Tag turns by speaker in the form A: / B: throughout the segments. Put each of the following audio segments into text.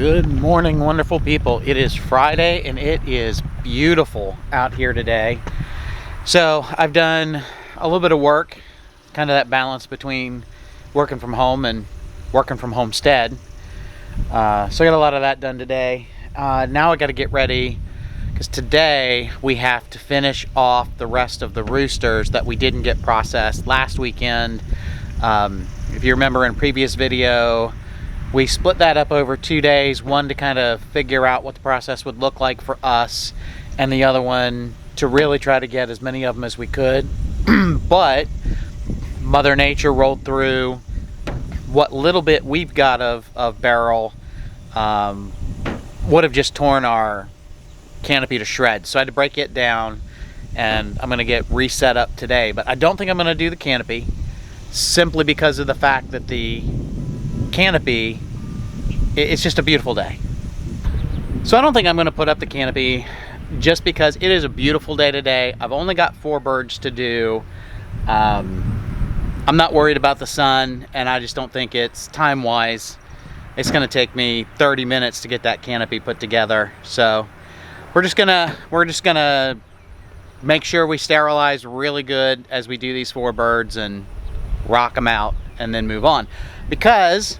A: Good morning, wonderful people. It is Friday and it is beautiful out here today. So I've done a little bit of work, kind of that balance between working from home and working from homestead. So I got a lot of that done today. Now I got to get ready because today we have to finish off the rest of the roosters that we didn't get processed last weekend. If you remember in a previous video, we split that up over 2 days, one to kind of figure out what the process would look like for us, and the other one to really try to get as many of them as we could. But Mother Nature rolled through what little bit we've got of barrel, would have just torn our canopy to shreds. So I had to break it down, and I'm gonna get reset up today. But I don't think I'm gonna do the canopy, simply because of the fact that the canopy, it's just a beautiful day. So I don't think I'm going to put up the canopy just because it is a beautiful day today. I've only got 4 birds to do. I'm not worried about the sun, and I just don't think it's time-wise. It's going to take me 30 minutes to get that canopy put together. So we're just gonna make sure we sterilize really good as we do these 4 birds and rock them out and then move on, because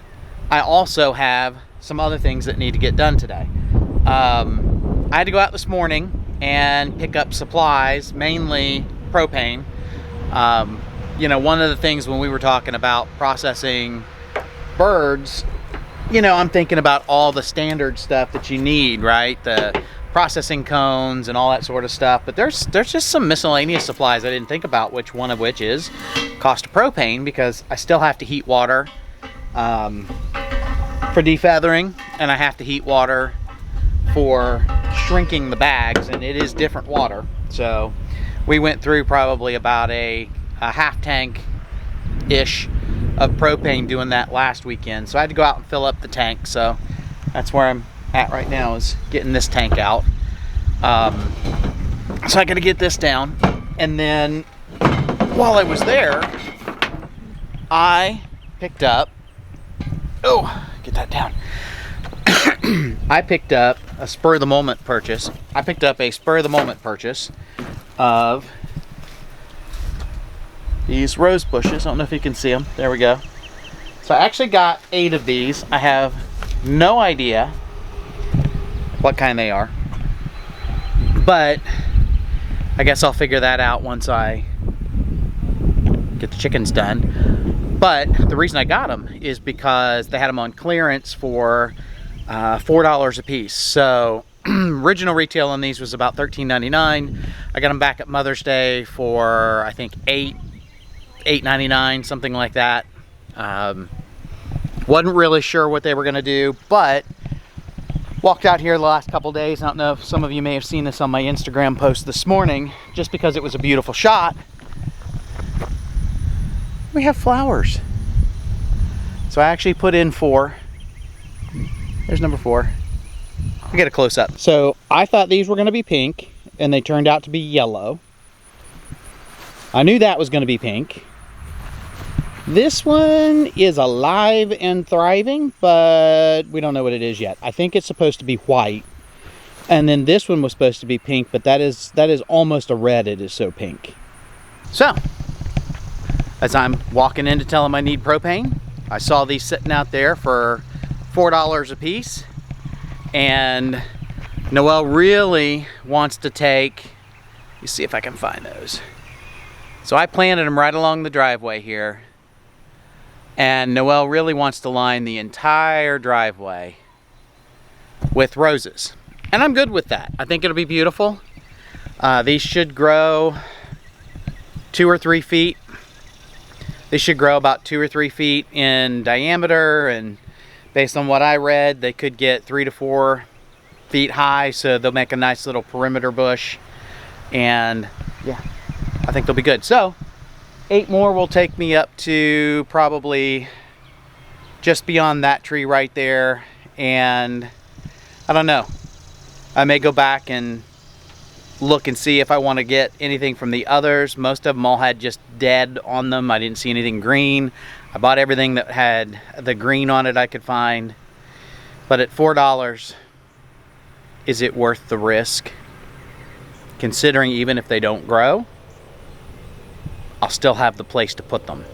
A: I also have some other things that need to get done today. I had to go out this morning and pick up supplies, mainly propane. You know, one of the things when we were talking about processing birds, you know, I'm thinking about all the standard stuff that you need, right? The processing cones and all that sort of stuff. But there's just some miscellaneous supplies I didn't think about, one of which is cost of propane, because I still have to heat water for defeathering, and I have to heat water for shrinking the bags, and it is different water. So we went through probably about a half tank ish of propane doing that last weekend. So I had to go out and fill up the tank. So that's where I'm at right now, is getting this tank out. So I got to get this down, and then while I was there, I picked up, get that down. I picked up a spur of the moment purchase. I picked up a spur of the moment purchase of these rose bushes. I don't know if you can see them. There we go. So I actually got 8 of these. I have no idea what kind they are, but I guess I'll figure that out once I get the chickens done. But the reason I got them is because they had them on clearance for $4 a piece. So original retail on these was about $13.99. I got them back at Mother's Day for, I think, $8.99, something like that. Wasn't really sure what they were gonna do, but walked out here the last couple days. I don't know if some of you may have seen this on my Instagram post this morning, just because it was a beautiful shot. We have flowers. So I actually put in 4. There's number 4. I'll get a close up. So I thought these were gonna be pink, and they turned out to be yellow. I knew that was gonna be pink. This one is alive and thriving, but we don't know what it is yet. I think it's supposed to be white. And then this one was supposed to be pink, but that is almost a red. It is so pink. So, as I'm walking in to tell them I need propane, I saw these sitting out there for $4 a piece. And Noelle really wants to take, you see if I can find those. So I planted them right along the driveway here. And Noelle really wants to line the entire driveway with roses. And I'm good with that. I think it'll be beautiful. These should grow 2 or 3 feet. They should grow about 2 or 3 feet in diameter, and based on what I read, they could get 3 to 4 feet high, so they'll make a nice little perimeter bush. And yeah, I think they'll be good. So 8 more will take me up to probably just beyond that tree right there. And I don't know, I may go back and look and see if I want to get anything from the others. Most of them all had just dead on them. I didn't see anything green. I bought everything that had the green on it I could find. But at $4, is it worth the risk? Considering even if they don't grow, I'll still have the place to put them.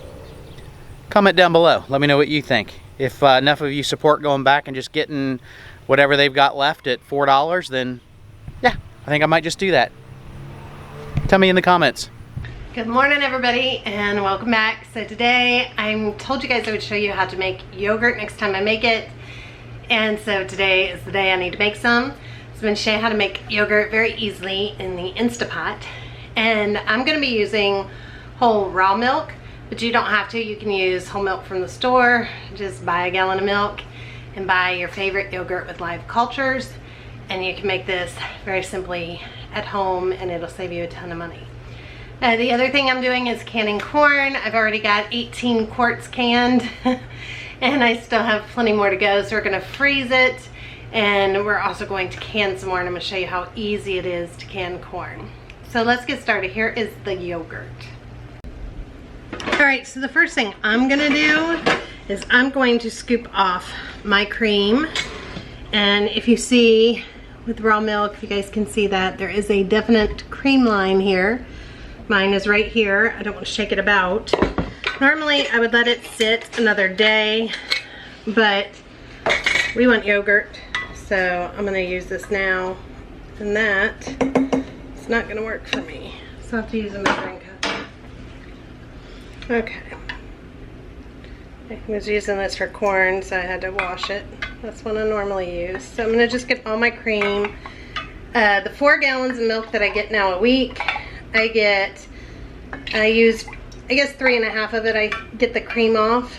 A: Comment down below. Let me know what you think. If enough of you support going back and just getting whatever they've got left at $4, then yeah, I think I might just do that. Tell me in the comments.
B: Good morning, everybody, and welcome back. So today I told you guys I would show you how to make yogurt next time I make it. And so today is the day I need to make some. So I'm going to show you how to make yogurt very easily in the Instapot. And I'm going to be using whole raw milk, but you don't have to. You can use whole milk from the store. Just buy a gallon of milk and buy your favorite yogurt with live cultures. And you can make this very simply at home, and it'll save you a ton of money. The other thing I'm doing is canning corn. I've already got 18 quarts canned and I still have plenty more to go, so we're going to freeze it, and we're also going to can some more, and I'm going to show you how easy it is to can corn. So let's get started. Here is the yogurt. Alright, so the first thing I'm going to do is I'm going to scoop off my cream, and if you see with raw milk, if you guys can see that, there is a definite cream line here. Mine is right here. I don't want to shake it about. Normally I would let it sit another day, but we want yogurt, so I'm going to use this now, and that it's not going to work for me, so I have to use a measuring cup. Okay, I was using this for corn, so I had to wash it. That's what I normally use. So I'm going to just get all my cream. The 4 gallons of milk that I get now a week, I use, I guess 3.5 of it, I get the cream off,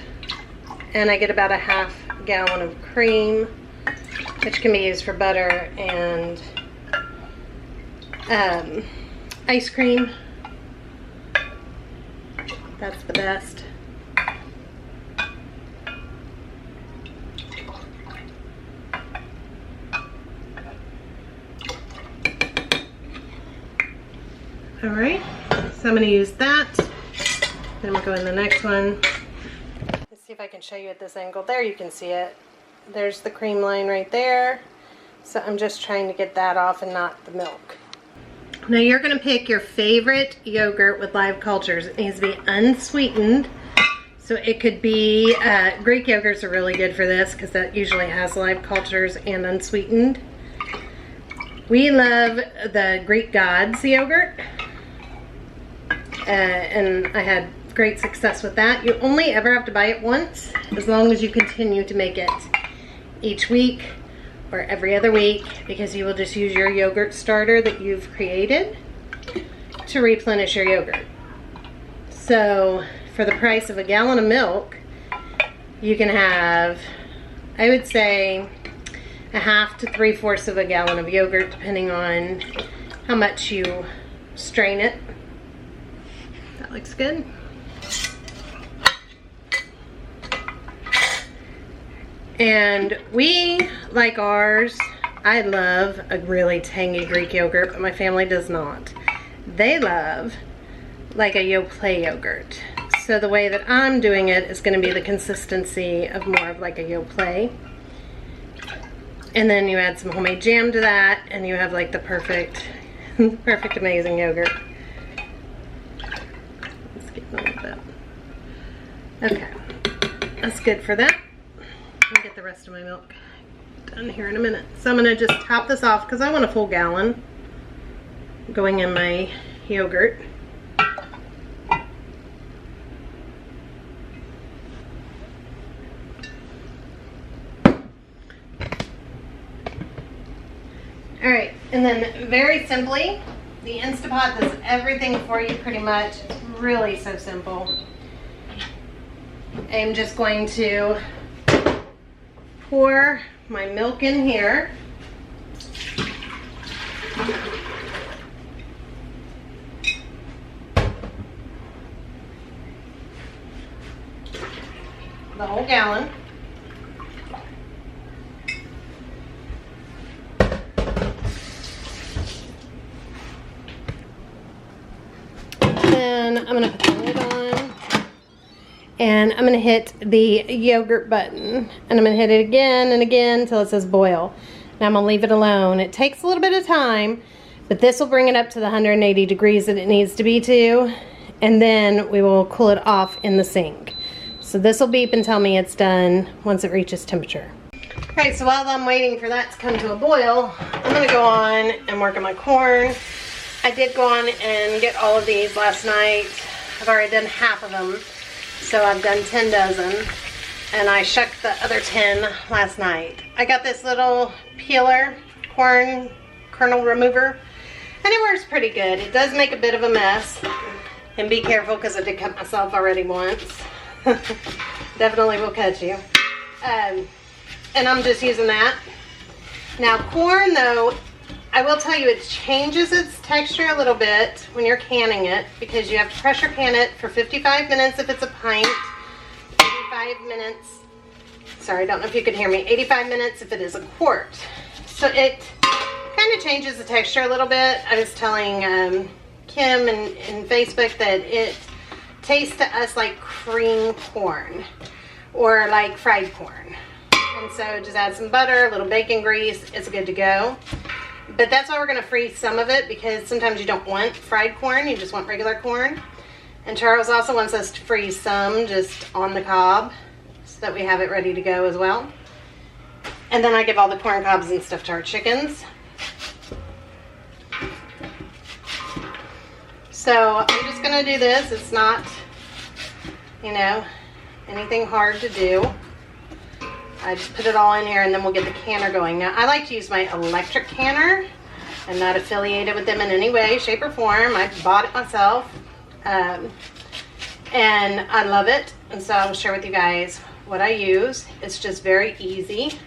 B: and I get about a half gallon of cream, which can be used for butter and ice cream. That's the best. Alright, so I'm going to use that. Then we'll go in the next one. Let's see if I can show you at this angle. There you can see it. There's the cream line right there. So I'm just trying to get that off and not the milk. Now you're going to pick your favorite yogurt with live cultures. It needs to be unsweetened. So it could be, Greek yogurts are really good for this because that usually has live cultures and unsweetened. We love the Greek Gods yogurt. And I had great success with that. You only ever have to buy it once, as long as you continue to make it each week or every other week, because you will just use your yogurt starter that you've created to replenish your yogurt. So for the price of a gallon of milk, you can have, I would say, 1/2 to 3/4 of a gallon of yogurt, depending on how much you strain it. That looks good. And we like ours. I love a really tangy Greek yogurt, but my family does not. They love like a Yoplait yogurt. So the way that I'm doing it is going to be the consistency of more of like a Yoplait. And then you add some homemade jam to that, and you have like the perfect, perfect amazing yogurt. Let's get a little bit. Okay, that's good for that. I'll get the rest of my milk done here in a minute. So I'm gonna just top this off because I want a full gallon going in my yogurt. Alright, and then very simply, the Instapot does everything for you pretty much. It's really so simple. I'm just going to pour my milk in here. The whole gallon. Then I'm going to put the lid on. and I'm gonna hit the yogurt button, and I'm gonna hit it again and again until it says boil. Now I'm gonna leave it alone. It takes a little bit of time, but this will bring it up to the 180 degrees that it needs to be to, and then we will cool it off in the sink. So this will beep and tell me it's done once it reaches temperature. Alright, so while I'm waiting for that to come to a boil, I'm gonna go on and work on my corn. I did go on and get all of these last night. I've already done half of them, so I've done 10 dozen, and I shucked the other 10 last night. I got this little peeler, corn kernel remover, and it works pretty good. It does make a bit of a mess, and be careful because I did cut myself already once. Definitely will cut you. And I'm just using that. Now corn though, I will tell you it changes its texture a little bit when you're canning it, because you have to pressure can it for 55 minutes if it's a pint, 85 minutes, sorry, I don't know if you could hear me, 85 minutes if it is a quart. So it kind of changes the texture a little bit. I was telling Kim in Facebook that it tastes to us like cream corn or like fried corn. And so just add some butter, a little bacon grease, it's good to go. But that's why we're gonna freeze some of it, because sometimes you don't want fried corn, you just want regular corn. And Charles also wants us to freeze some just on the cob so that we have it ready to go as well. And then I give all the corn cobs and stuff to our chickens. So I'm just gonna do this. It's not, you know, anything hard to do. I just put it all in here and then we'll get the canner going. Now I like to use my electric canner. I'm not affiliated with them in any way, shape, or form. I bought it myself and I love it. And so I'll share with you guys what I use. It's just very easy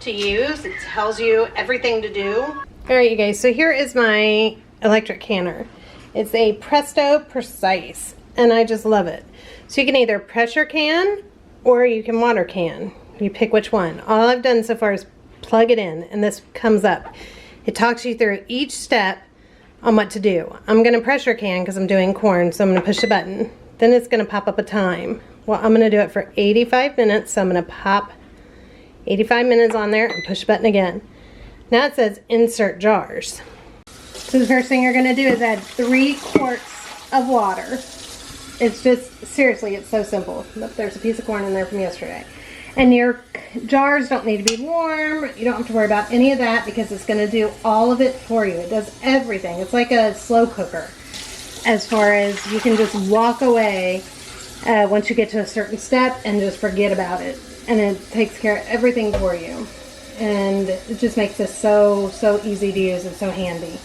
B: to use. It tells you everything to do. All right, you guys, so here is my electric canner. It's a Presto Precise and I just love it. So you can either pressure can or you can water can. You pick which one. All I've done so far is plug it in and this comes up. It talks you through each step on what to do. I'm gonna pressure can because I'm doing corn, so I'm gonna push the button. Then it's gonna pop up a time. Well, I'm gonna do it for 85 minutes, so I'm gonna pop 85 minutes on there and push the button again. Now it says insert jars. So the first thing you're gonna do is add 3 quarts of water. It's just, seriously, it's so simple. Look, there's a piece of corn in there from yesterday. And your jars don't need to be warm. You don't have to worry about any of that because it's going to do all of it for you. It does everything. It's like a slow cooker as far as you can just walk away once you get to a certain step and just forget about it. And it takes care of everything for you. And it just makes this so easy to use and so handy.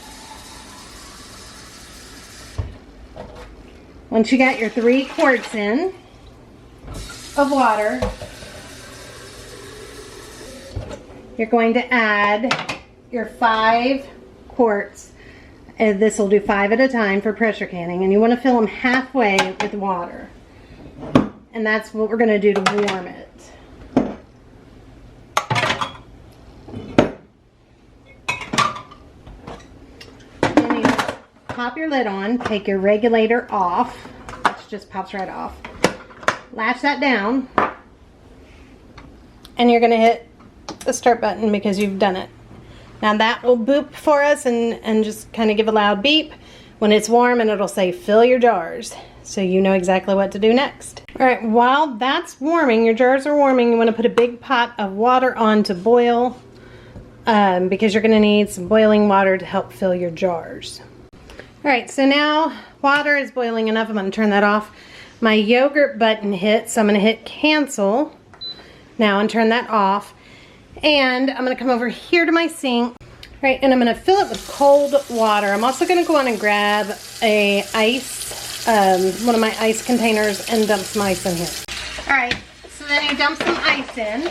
B: Once you got your 3 quarts in of water, you're going to add your 5 quarts. And this will do 5 at a time for pressure canning. And you want to fill them halfway with water. And that's what we're going to do to warm it. Then you pop your lid on, take your regulator off, which just pops right off. Latch that down. And you're going to hit the start button because you've done it. Now that will boop for us and just kind of give a loud beep when it's warm, and it'll say fill your jars, so you know exactly what to do next. All right, while that's warming, your jars are warming, you want to put a big pot of water on to boil because you're going to need some boiling water to help fill your jars. All right, so now water is boiling enough. I'm going to turn that off. My yogurt button hit, so I'm going to hit cancel now and turn that off. And I'm going to come over here to my sink, right, and I'm going to fill it with cold water. I'm also going to go on and grab a ice, one of my ice containers, and dump some ice in here. All right, so then you dump some ice in.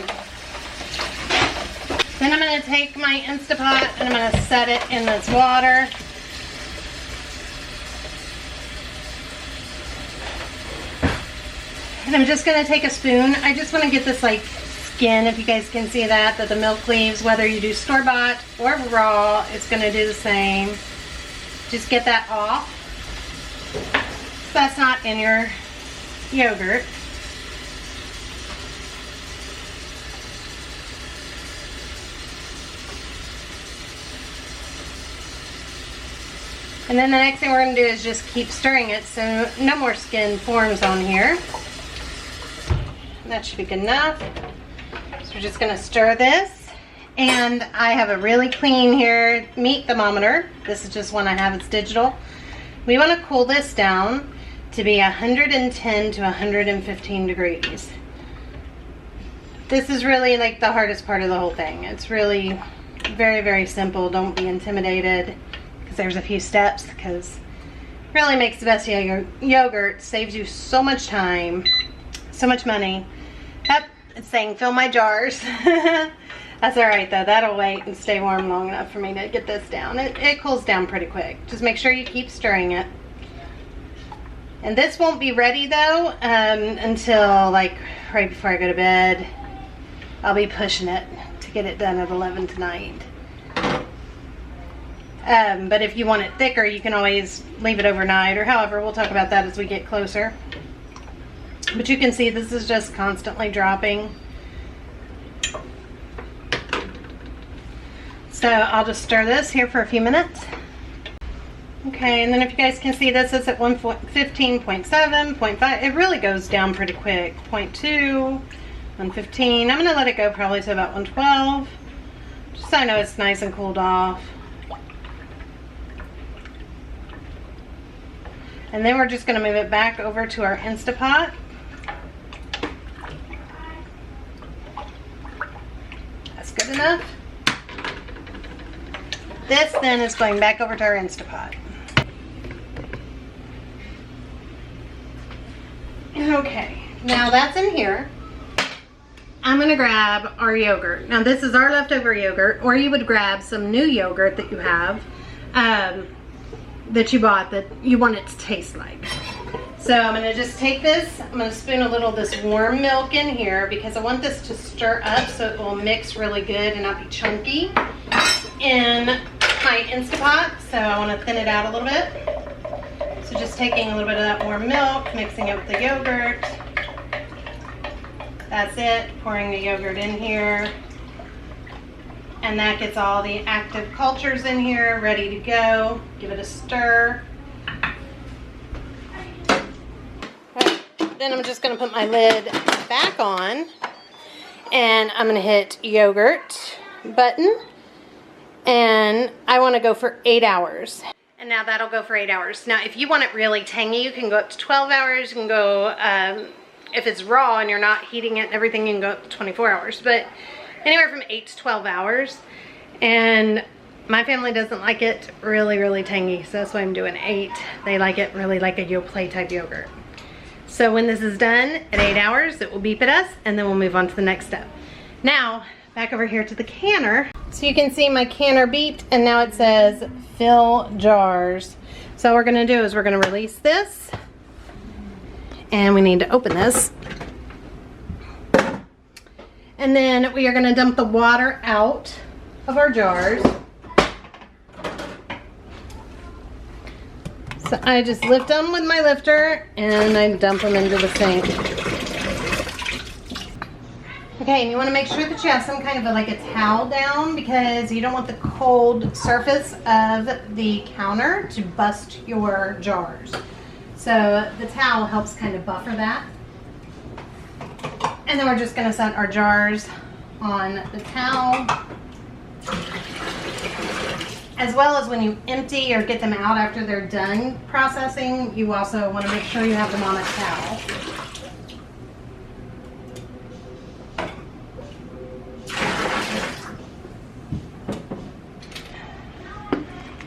B: Then I'm going to take my Instapot and I'm going to set it in this water. And I'm just going to take a spoon. I just want to get this like skin, if you guys can see that the milk leaves, whether you do store-bought or raw, it's going to do the same. Just get that off. So that's not in your yogurt. And then the next thing we're going to do is just keep stirring it so no more skin forms on here. That should be good enough. So we're just going to stir this. And I have a really clean here meat thermometer. This is just one I have, it's digital. We want to cool this down to be 110 to 115 degrees. This is really like the hardest part of the whole thing. It's really very, very simple. Don't be intimidated because there's a few steps, because it really makes the best yogurt. Saves you so much time, so much money. Yep, it's saying fill my jars. That's all right though. That'll wait and stay warm long enough for me to get this down. It cools down pretty quick. Just make sure you keep stirring it. And this won't be ready though until like right before I go to bed. I'll be pushing it to get it done at 11 tonight. But if you want it thicker, you can always leave it overnight, or however, we'll talk about that as we get closer. But you can see this is just constantly dropping. So I'll just stir this here for a few minutes. Okay, and then if you guys can see, this is at 115.7, 0.5. It really goes down pretty quick. 0.2, 115. I'm going to let it go probably to about 112. Just so I know it's nice and cooled off. And then we're just going to move it back over to our Instapot. That's good enough. This then is going back over to our Instapot. Okay, now that's in here. I'm going to grab our yogurt. Now this is our leftover yogurt, or you would grab some new yogurt that you have, that you bought that you want it to taste like. So I'm going to just take this, I'm going to spoon a little of this warm milk in here because I want this to stir up so it will mix really good and not be chunky in my Instapot. So I want to thin it out a little bit. So just taking a little bit of that warm milk, mixing it with the yogurt. That's it, pouring the yogurt in here. And that gets all the active cultures in here, ready to go. Give it a stir. Okay. Then I'm just gonna put my lid back on, and I'm gonna hit yogurt button, and I wanna go for 8 hours. And now that'll go for 8 hours. Now if you want it really tangy, you can go up to 12 hours. You can go, if it's raw and you're not heating it and everything, you can go up to 24 hours. But anywhere from 8 to 12 hours. And my family doesn't like it really, really tangy, so that's why I'm doing 8. They like it really like a Yoplait type yogurt. So when this is done at 8 hours, it will beep at us, and then we'll move on to the next step. Now, back over here to the canner. So you can see my canner beeped, and now it says fill jars. So what we're gonna do is we're gonna release this, and we need to open this. And then we are gonna dump the water out of our jars. So I just lift them with my lifter and I dump them into the sink. Okay, and you wanna make sure that you have some kind of like a towel down, because you don't want the cold surface of the counter to bust your jars. So the towel helps kind of buffer that. And then we're just gonna set our jars on the towel. As well as when you empty or get them out after they're done processing, you also wanna make sure you have them on a towel.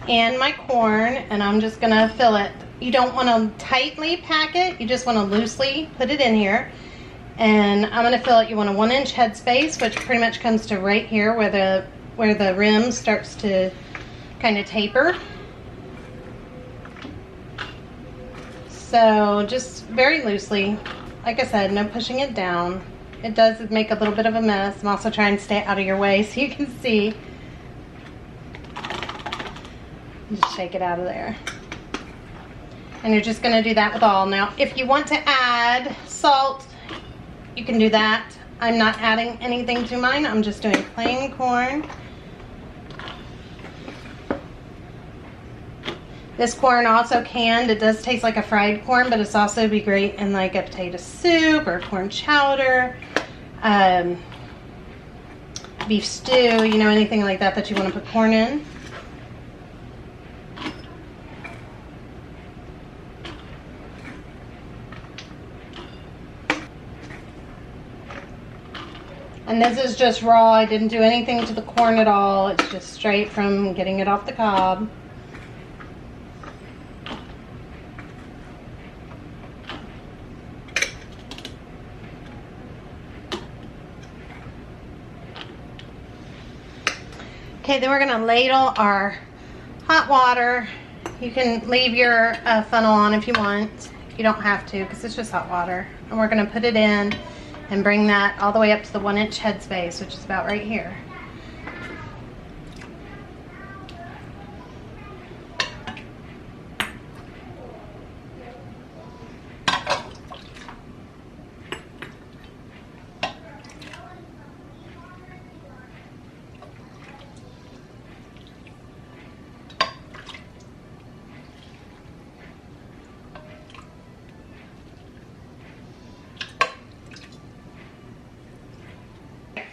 B: And my corn, and I'm just gonna fill it. You don't wanna tightly pack it, you just wanna loosely put it in here. And I'm gonna fill it, you want a 1-inch headspace, which pretty much comes to right here where the rim starts to kind of taper. So just very loosely, like I said, no pushing it down. It does make a little bit of a mess. I'm also trying to stay out of your way so you can see. Just shake it out of there. And you're just gonna do that with all. Now, if you want to add salt, you can do that. I'm not adding anything to mine. I'm just doing plain corn. This corn also canned. It does taste like a fried corn, but it's also be great in like a potato soup or corn chowder, beef stew, you know, anything like that that you want to put corn in. And this is just raw. I didn't do anything to the corn at all. It's just straight from getting it off the cob. Okay, then we're gonna ladle our hot water. You can leave your funnel on if you want. You don't have to, because it's just hot water. And we're gonna put it in and bring that all the way up to the 1-inch headspace, which is about right here.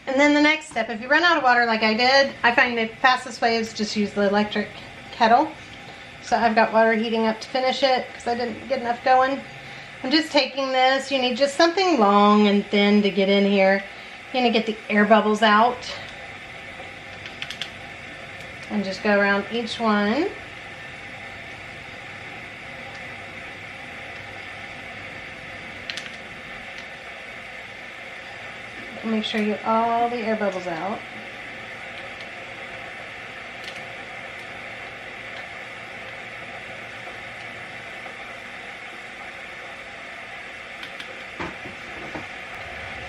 B: And then the next step, if you run out of water like I did, I find the fastest way is just use the electric kettle. So I've got water heating up to finish it because I didn't get enough going. I'm just taking this. You need just something long and thin to get in here. You're going to get the air bubbles out. And just go around each one. Make sure you get all the air bubbles out.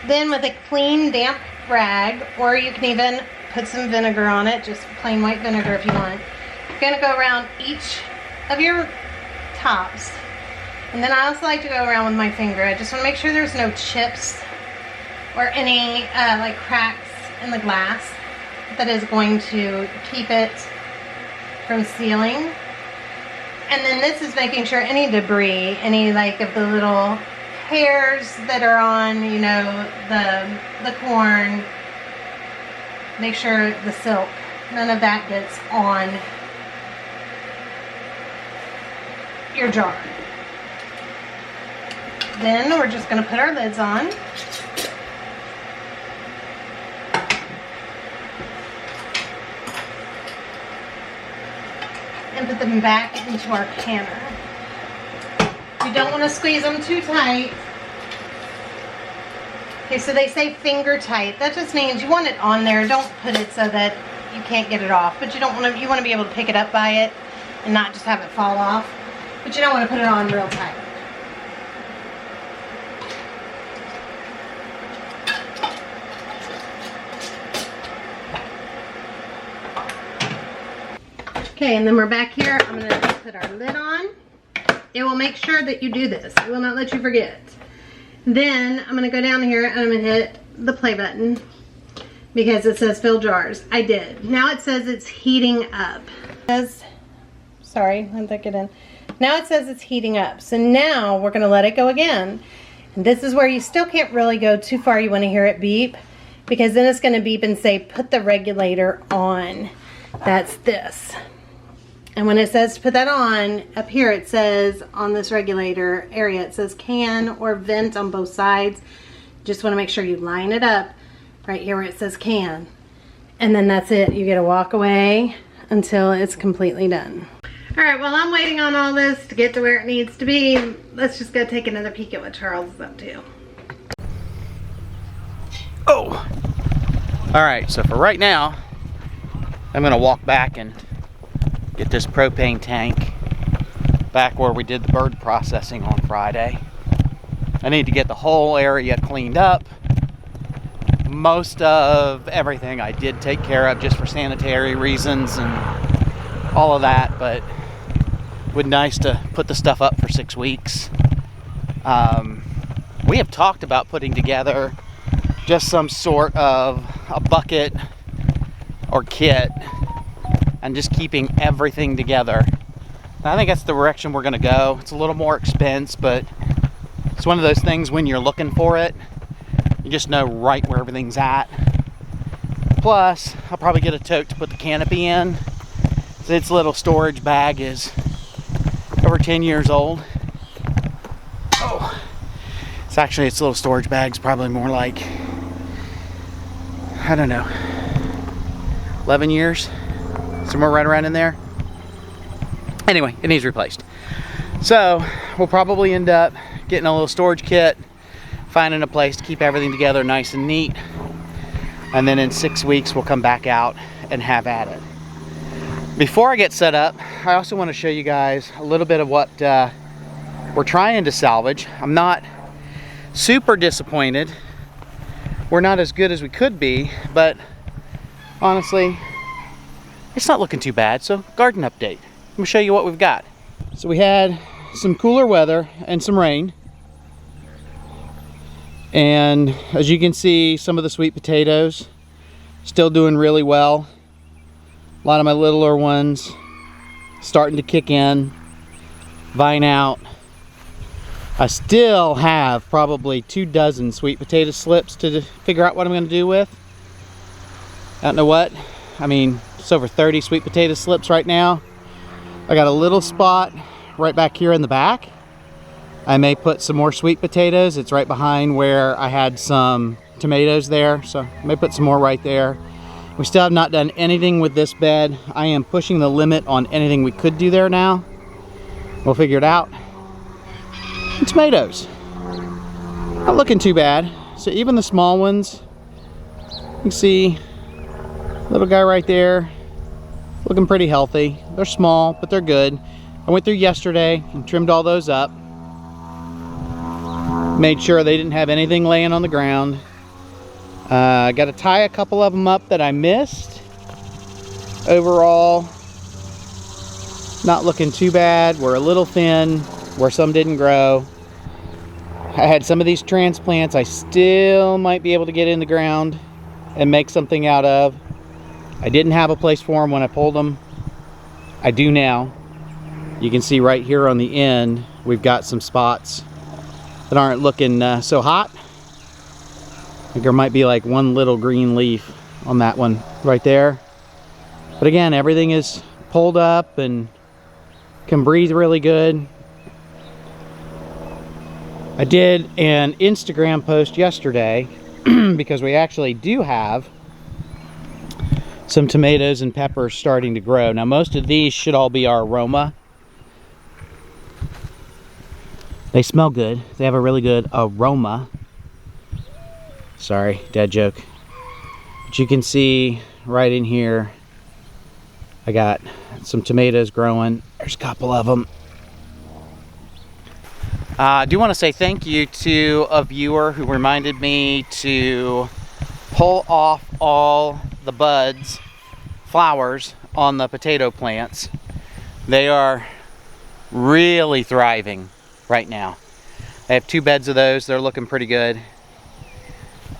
B: Then with a clean, damp rag, or you can even put some vinegar on it, just plain white vinegar if you want. You're going to go around each of your tops. And then I also like to go around with my finger. I just want to make sure there's no chips or any like cracks in the glass that is going to keep it from sealing. And then this is making sure any debris, any like of the little hairs that are on, you know, the corn, make sure the silk, none of that gets on your jar. Then we're just going to put our lids on. And put them back into our canner. You don't want to squeeze them too tight. Okay, so they say finger tight. That just means you want it on there. Don't put it so that you can't get it off. But you don't want to. You want to be able to pick it up by it and not just have it fall off. But you don't want to put it on real tight. Okay, and then we're back here. I'm going to put our lid on. It will make sure that you do this. It will not let you forget. Then I'm going to go down here and I'm going to hit the play button because it says fill jars. I did. Now it says it's heating up. Sorry, let that get in. Now it says it's heating up. So now we're going to let it go again. And this is where you still can't really go too far. You want to hear it beep because then it's going to beep and say put the regulator on. That's this. And when it says to put that on, up here it says on this regulator area, it says can or vent on both sides. Just want to make sure you line it up right here where it says can. And then that's it. You get to walk away until it's completely done. All right, well, I'm waiting on all this to get to where it needs to be. Let's just go take another peek at what Charles is up to.
A: Oh! All right, so for right now, I'm gonna walk back and get this propane tank back where we did the bird processing on Friday. I need to get the whole area cleaned up. Most of everything I did take care of just for sanitary reasons and all of that, but it would be nice to put the stuff up for 6 weeks. We have talked about putting together just some sort of a bucket or kit and just keeping everything together I think that's the direction we're gonna go. It's a little more expense, but it's one of those things when you're looking for it, you just know right where everything's at. Plus, I'll probably get a tote to put the canopy in. So its little storage bag is over 10 years old. Oh, it's actually, its little storage bag's probably more like, I don't know, 11 years, somewhere right around in there. Anyway, it needs replaced. So we'll probably end up getting a little storage kit, finding a place to keep everything together nice and neat, and then in 6 weeks we'll come back out and have at it. Before I get set up, I also want to show you guys a little bit of what we're trying to salvage. I'm not super disappointed. We're not as good as we could be, but honestly, it's not looking too bad. So, garden update. Let me show you what we've got. So we had some cooler weather and some rain. And as you can see, some of the sweet potatoes still doing really well. A lot of my littler ones starting to kick in, vine out. I still have probably 24 sweet potato slips to figure out what I'm going to do with. I don't know what. I mean, it's over 30 sweet potato slips right now. I got a little spot right back here in the back. I may put some more sweet potatoes. It's right behind where I had some tomatoes there, so I may put some more right there. We still have not done anything with this bed. I am pushing the limit on anything we could do there now. We'll figure it out. And tomatoes. Not looking too bad. So even the small ones, you can see little guy right there, looking pretty healthy. They're small, but they're good. I went through yesterday and trimmed all those up. Made sure they didn't have anything laying on the ground. Got to tie a couple of them up that I missed. Overall, not looking too bad. We're a little thin where some didn't grow. I had some of these transplants I still might be able to get in the ground and make something out of. I didn't have a place for them when I pulled them. I do now. You can see right here on the end, we've got some spots that aren't looking so hot. I think there might be like one little green leaf on that one right there. But again, everything is pulled up and can breathe really good. I did an Instagram post yesterday because we actually do have some tomatoes and peppers starting to grow. Now most of these should all be our aroma. They smell good. They have a really good aroma. Sorry, dad joke. But you can see right in here, I got some tomatoes growing. There's a couple of them. I do want to say thank you to a viewer who reminded me to pull off all the buds, flowers on the potato plants. They are really thriving right now. I have 2 beds of those. They're looking pretty good.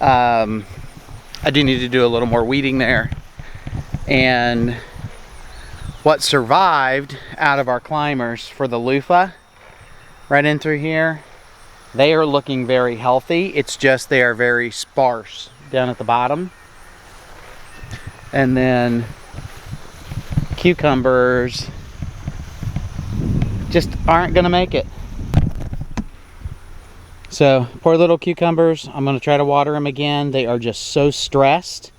A: I do need to do a little more weeding there. And what survived out of our climbers for the loofah, right in through here, they are looking very healthy. It's just they are very sparse down at the bottom. And then cucumbers just aren't gonna make it. So poor little cucumbers, I'm gonna try to water them again. They are just so stressed.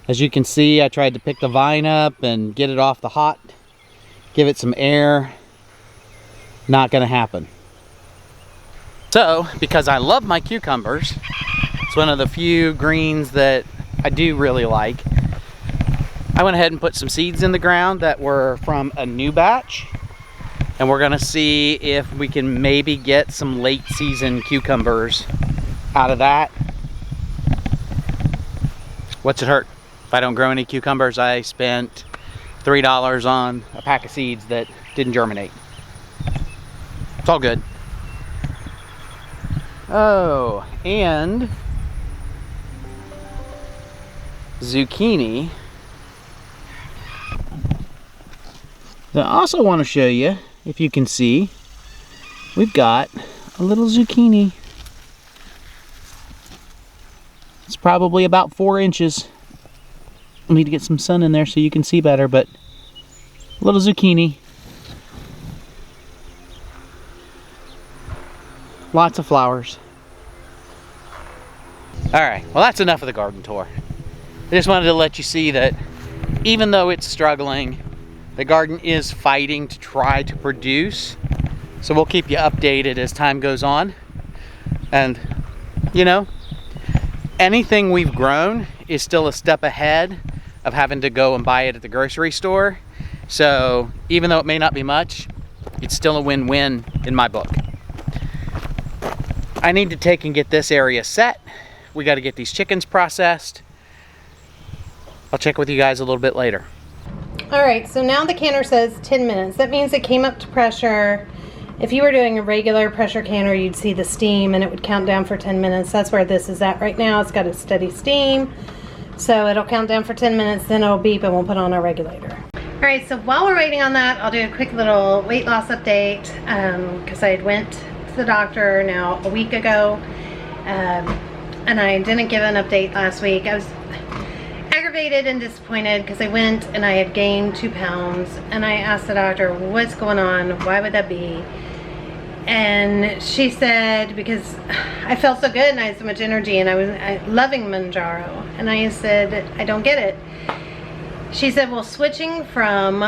A: As you can see, I tried to pick the vine up and get it off the hot, give it some air. Not gonna happen. So, because I love my cucumbers, it's one of the few greens that I do really like. I went ahead and put some seeds in the ground that were from a new batch. And we're gonna see if we can maybe get some late season cucumbers out of that. What's it hurt? If I don't grow any cucumbers, I spent $3 on a pack of seeds that didn't germinate. It's all good. Oh, and zucchini. I also want to show you, if you can see, we've got a little zucchini. It's probably about 4 inches. I need to get some sun in there so you can see better, but a little zucchini. Lots of flowers. Alright, well that's enough of the garden tour. I just wanted to let you see that even though it's struggling, the garden is fighting to try to produce. So we'll keep you updated as time goes on. And, you know, anything we've grown is still a step ahead of having to go and buy it at the grocery store. So even though it may not be much, it's still a win-win in my book. I need to take and get this area set. We got to get these chickens processed. I'll check with you guys a little bit later.
B: All right, so now the canner says 10 minutes. That means it came up to pressure. If you were doing a regular pressure canner, you'd see the steam and it would count down for 10 minutes. That's where this is at right now. It's got a steady steam. So it'll count down for 10 minutes, then it'll beep and we'll put on our regulator. All right, so while we're waiting on that, I'll do a quick little weight loss update because I went to the doctor now a week ago. And I didn't give an update last week. I was aggravated and disappointed because I went and I had gained 2 pounds and I asked the doctor, what's going on? Why would that be? And she said, because I felt so good and I had so much energy and I was loving Manjaro. And I said, I don't get it. She said, well, switching from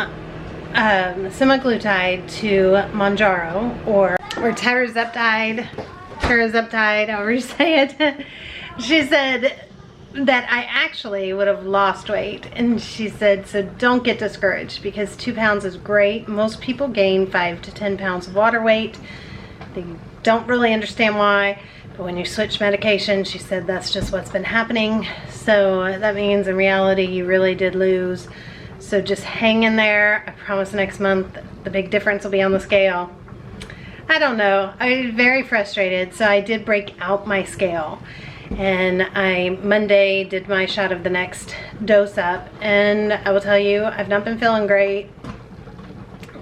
B: semaglutide to Manjaro or tirzepatide, however you say it. She said that I actually would have lost weight. And she said, so don't get discouraged because 2 pounds is great. Most people gain 5 to 10 pounds of water weight. They don't really understand why. But when you switch medication, she said that's just what's been happening. So that means in reality, you really did lose. So just hang in there. I promise next month, the big difference will be on the scale. I don't know. I was very frustrated, so I did break out my scale. And I Monday did my shot of the next dose up. And I will tell you, I've not been feeling great.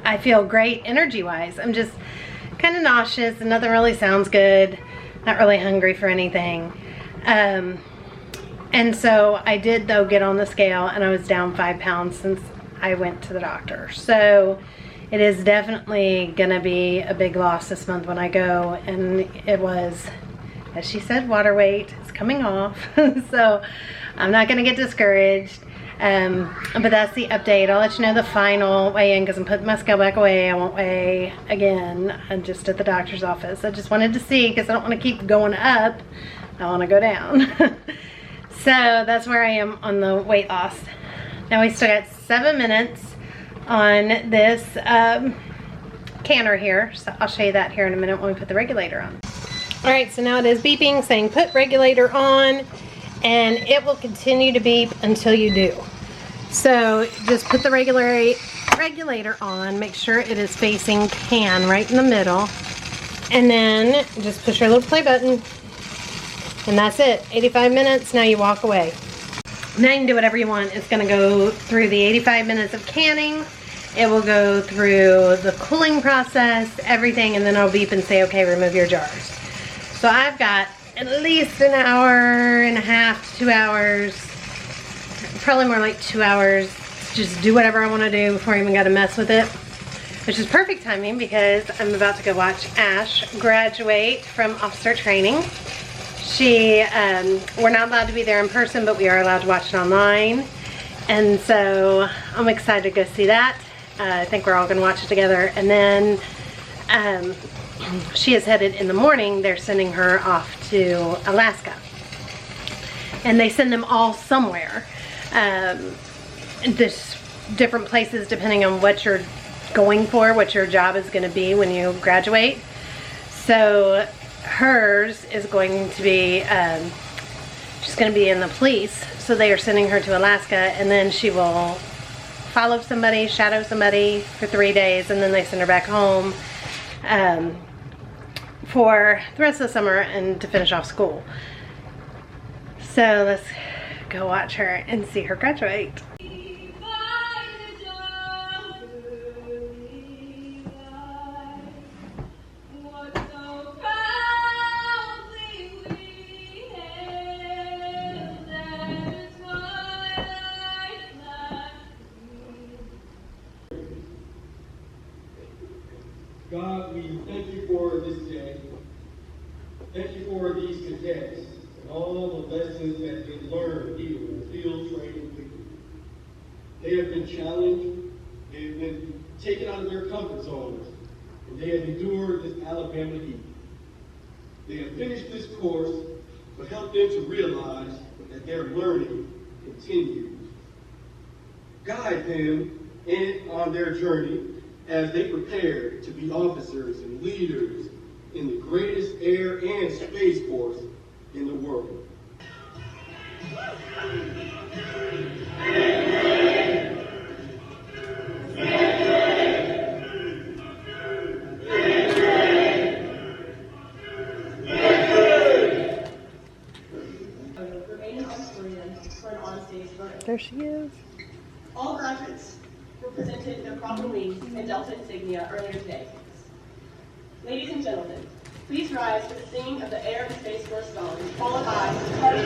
B: I feel great energy-wise. I'm just kind of nauseous and nothing really sounds good. Not really hungry for anything. And so I did, though, get on the scale, and I was down 5 pounds since I went to the doctor. So it is definitely gonna be a big loss this month when I go, and it was, as she said, water weight is coming off. So I'm not gonna get discouraged, but that's the update. I'll let you know the final weigh-in because I'm putting my scale back away. I won't weigh again. I'm just at the doctor's office. I just wanted to see because I don't want to keep going up. I want to go down. So that's where I am on the weight loss. Now we still got 7 minutes on this canner here, so I'll show you that here in a minute when we put the regulator on. All right, so now it is beeping saying put regulator on, and it will continue to beep until you do. So just put the regulator on, make sure it is facing can right in the middle, and then just push your little play button, and that's it. 85 minutes, now you walk away. Now you can do whatever you want. It's gonna go through the 85 minutes of canning. It will go through the cooling process, everything, and then it'll beep and say, okay, remove your jars. So I've got at least an hour and a half to 2 hours, probably more like 2 hours, to just do whatever I want to do before I even got to mess with it, which is perfect timing because I'm about to go watch Ash graduate from officer training. We're not allowed to be there in person, but we are allowed to watch it online, and so I'm excited to go see that. I think we're all going to watch it together, and then she is headed in the morning. They're sending her off to Alaska, and they send them all somewhere. There's different places depending on what you're going for, what your job is going to be when you graduate. So hers is going to be, she's going to be in the police, so they are sending her to Alaska, and then she will follow somebody, shadow somebody for 3 days, and then they send her back home for the rest of the summer and to finish off school. So let's go watch her and see her graduate.
C: God, we thank you for this day. Thank you for these cadets and all the lessons that they learned here in the field training week. They have been challenged, they have been taken out of their comfort zones, and they have endured this Alabama heat. They have finished this course, but helped them to realize that their learning continues. Guide them on their journey as they prepare to be officers and leaders in the greatest air and space force in the world.
B: There she is.
D: All graduates were presented their proper wings and Delta insignia earlier today. Ladies and gentlemen, please rise for the singing of the Air and Space Force song, followed by party.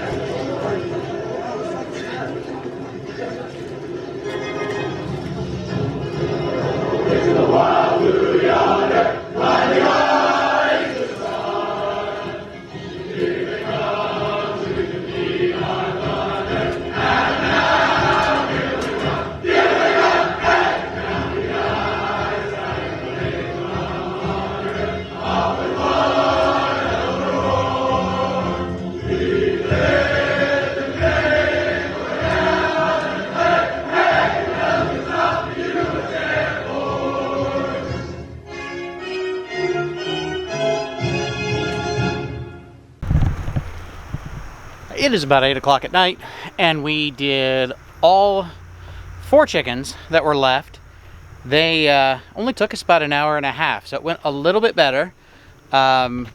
C: Into the wild blue yonder, fly the eyes of the sun. Here they come to defeat our thunder, and now here we come, here we come, hey! Now the eyes like the blaze of honor, of the blood of the roar. We lift the name forever, hey, hey! Nothing's stopping you, it's Air Force.
A: It is about 8 o'clock at night, and we did all 4 chickens that were left. They only took us about an hour and a half, so it went a little bit better. I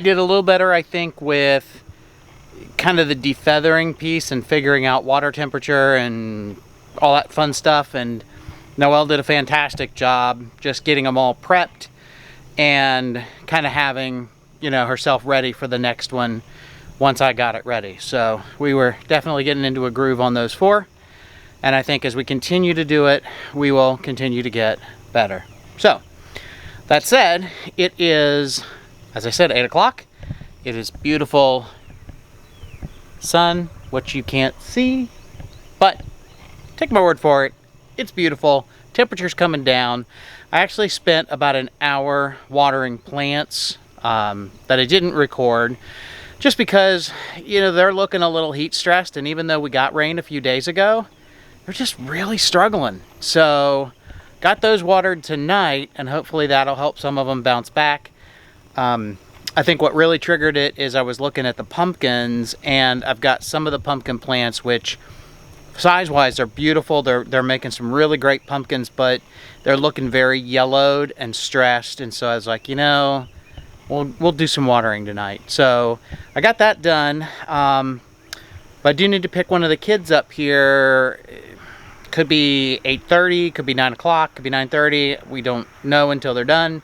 A: did a little better, I think, with kind of the defeathering piece and figuring out water temperature and all that fun stuff, and Noelle did a fantastic job just getting them all prepped and kind of having, you know, herself ready for the next one once I got it ready. So we were definitely getting into a groove on those 4, and I think as we continue to do it, we will continue to get better. So that said, it is, as I said, 8 o'clock. It is beautiful sun, which you can't see, but take my word for it, it's beautiful. Temperature's coming down. I actually spent about an hour watering plants that I didn't record, just because, you know, they're looking a little heat stressed, and even though we got rain a few days ago, they're just really struggling. So got those watered tonight, and hopefully that'll help some of them bounce back. I think what really triggered it is I was looking at the pumpkins, and I've got some of the pumpkin plants which size-wise they're beautiful. They're making some really great pumpkins, but they're looking very yellowed and stressed, and so I was like, you know, we'll do some watering tonight. So I got that done, but I do need to pick one of the kids up here. Could be 8:30, could be 9 o'clock, could be 9:30. We don't know until they're done.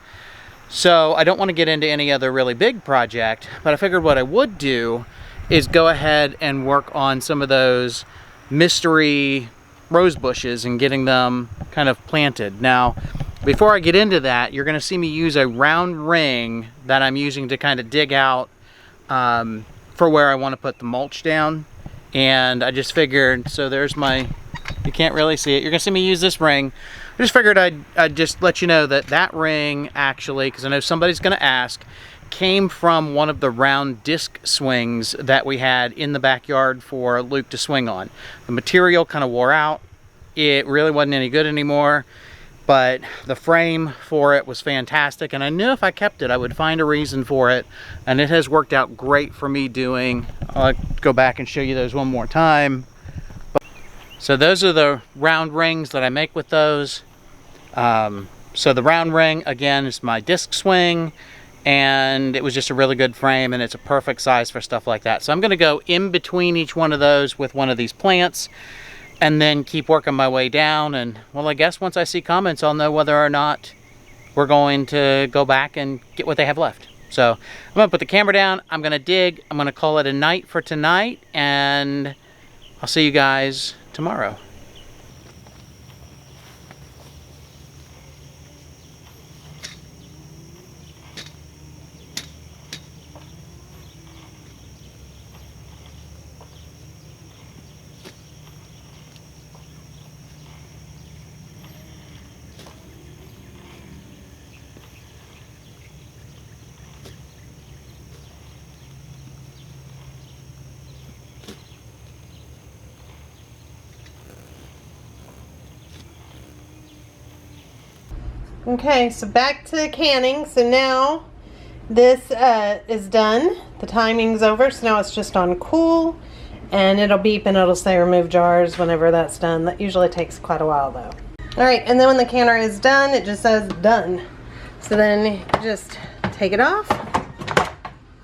A: So I don't want to get into any other really big project, but I figured what I would do is go ahead and work on some of those mystery rose bushes and getting them kind of planted. Now, before I get into that, you're going to see me use a round ring that I'm using to kind of dig out for where I want to put the mulch down. And I just figured, so there's my, you can't really see it, you're going to see me use this ring. I just figured I'd just let you know that that ring actually, because I know somebody's going to ask, came from one of the round disc swings that we had in the backyard for Luke to swing on. The material kind of wore out. It really wasn't any good anymore. But the frame for it was fantastic, and I knew if I kept it I would find a reason for it, and it has worked out great for me doing. I'll go back and show you those one more time. So those are the round rings that I make with those. So the round ring again is my disc swing, and it was just a really good frame, and it's a perfect size for stuff like that. So I'm going to go in between each one of those with one of these plants, and then keep working my way down. And well, I guess once I see comments, I'll know whether or not we're going to go back and get what they have left. So I'm gonna put the camera down, I'm gonna dig, I'm gonna call it a night for tonight, and I'll see you guys tomorrow.
B: Okay, so back to canning. So now this is done. The timing's over, so now it's just on cool, and it'll beep and it'll say remove jars whenever that's done. That usually takes quite a while though. All right, and then when the canner is done, it just says done. So then you just take it off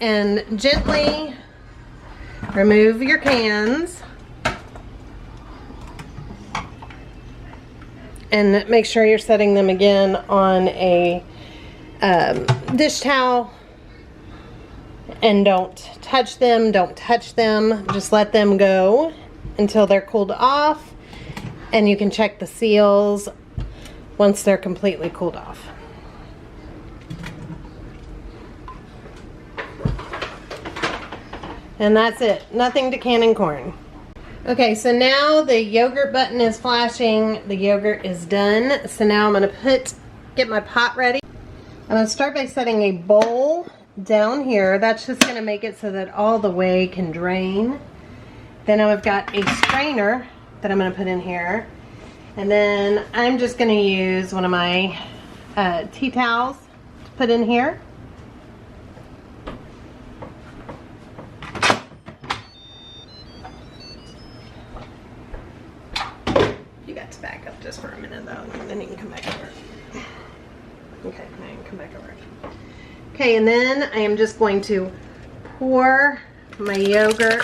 B: and gently remove your cans. And make sure you're setting them again on a dish towel. And don't touch them, just let them go until they're cooled off. And you can check the seals once they're completely cooled off. And that's it, nothing to canning corn. Okay, so now the yogurt button is flashing. The yogurt is done. So now I'm gonna get my pot ready. I'm gonna start by setting a bowl down here. That's just gonna make it so that all the whey can drain. Then I've got a strainer that I'm gonna put in here. And then I'm just gonna use one of my tea towels to put in here. You got to back up just for a minute though, and then you can come back over. Okay, now you can come back over. Okay, and then I am just going to pour my yogurt,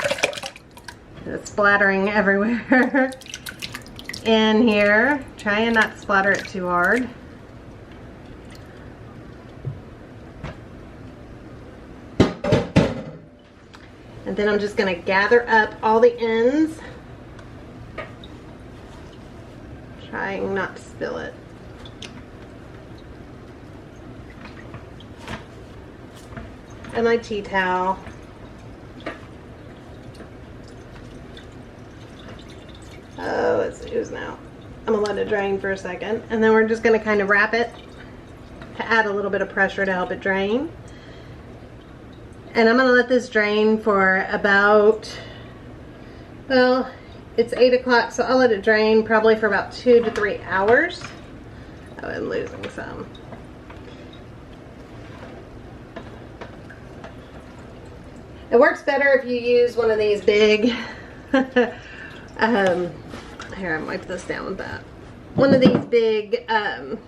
B: it's splattering everywhere, in here. Trying not to splatter it too hard. And then I'm just going to gather up all the ends, trying not to spill it. And my tea towel. Oh, it's oozing out. I'm gonna let it drain for a second, and then we're just gonna kind of wrap it to add a little bit of pressure to help it drain. And I'm gonna let this drain for about, well, it's 8 o'clock, so I'll let it drain probably for about 2 to 3 hours. Oh, I'm losing some. It works better if you use one of these big, here, I'm wipe this down with that. One of these big, the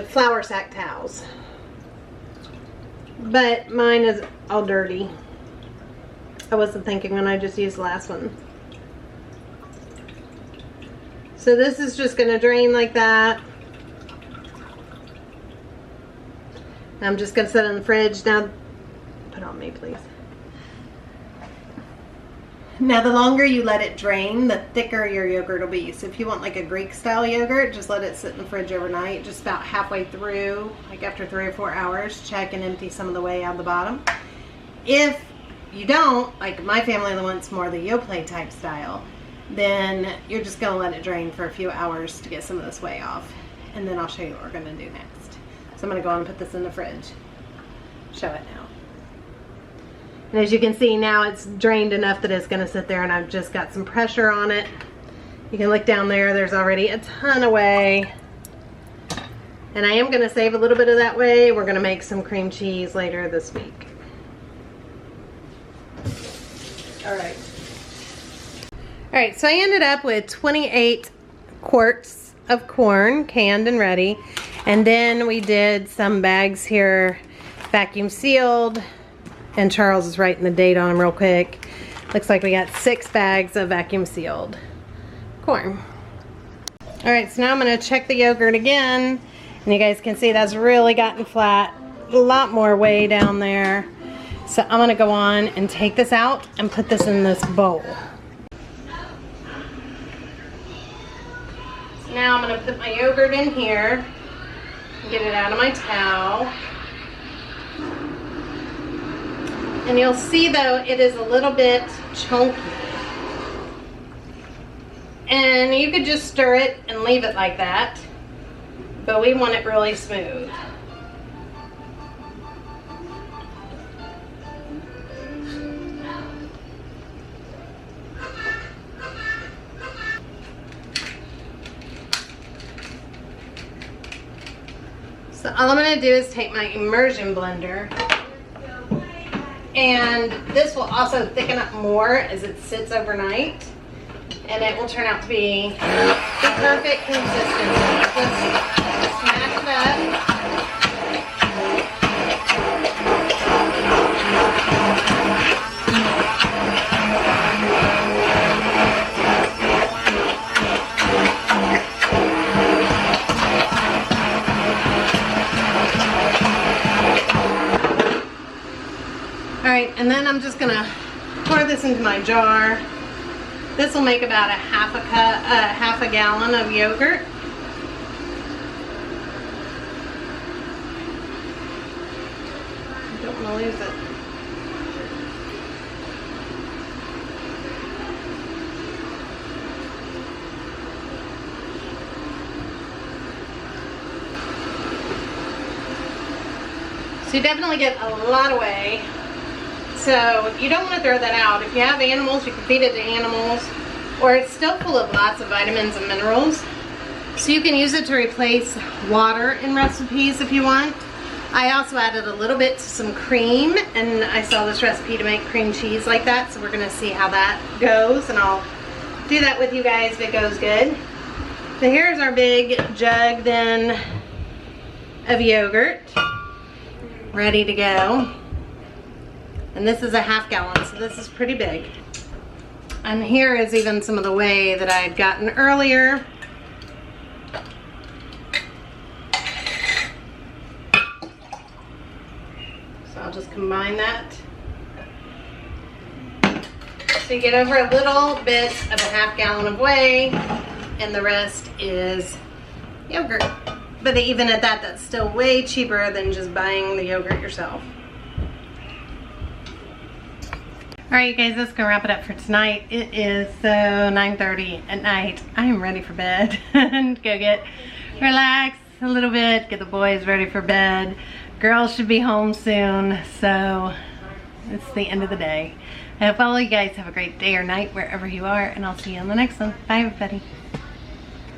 B: flour sack towels. But mine is all dirty. I wasn't thinking when I just used the last one. So this is just gonna drain like that. I'm just gonna set it in the fridge. Now, put on me, please. Now, the longer you let it drain, the thicker your yogurt will be. So if you want like a Greek style yogurt, just let it sit in the fridge overnight. Just about halfway through, like after 3 or 4 hours, check and empty some of the whey out of the bottom. If you don't, like my family wants more the Yoplait type style, then you're just gonna let it drain for a few hours to get some of this whey off. And then I'll show you what we're gonna do next. So I'm gonna go on and put this in the fridge. Show it now. And as you can see now, it's drained enough that it's gonna sit there, and I've just got some pressure on it. You can look down there, there's already a ton of whey. And I am gonna save a little bit of that whey. We're gonna make some cream cheese later this week. All right, so I ended up with 28 quarts of corn, canned and ready. And then we did some bags here, vacuum sealed. And Charles is writing the date on them real quick. Looks like we got 6 bags of vacuum sealed corn. All right, so now I'm gonna check the yogurt again. And you guys can see that's really gotten flat. A lot more whey down there. So I'm gonna go on and take this out and put this in this bowl. So now I'm gonna put my yogurt in here, get it out of my towel. And you'll see though, it is a little bit chunky. And you could just stir it and leave it like that, but we want it really smooth. So all I'm gonna do is take my immersion blender, and this will also thicken up more as it sits overnight, and it will turn out to be the perfect consistency. Just smash it up. Alright, and then I'm just gonna pour this into my jar. This will make about half a gallon of yogurt. I don't want to lose it. So you definitely get a lot away. So you don't want to throw that out. If you have animals, you can feed it to animals, or it's still full of lots of vitamins and minerals. So you can use it to replace water in recipes if you want. I also added a little bit to some cream, and I saw this recipe to make cream cheese like that, so we're gonna see how that goes, and I'll do that with you guys if it goes good. So here's our big jug then of yogurt, ready to go. And this is a half gallon, so this is pretty big. And here is even some of the whey that I had gotten earlier. So I'll just combine that. So you get over a little bit of a half gallon of whey, and the rest is yogurt. But even at that, that's still way cheaper than just buying the yogurt yourself. Alright you guys, that's gonna wrap it up for tonight. It is 9:30 at night. I am ready for bed and go relax a little bit, get the boys ready for bed. Girls should be home soon, so it's the end of the day. I hope all you guys have a great day or night wherever you are, and I'll see you on the next one. Bye everybody.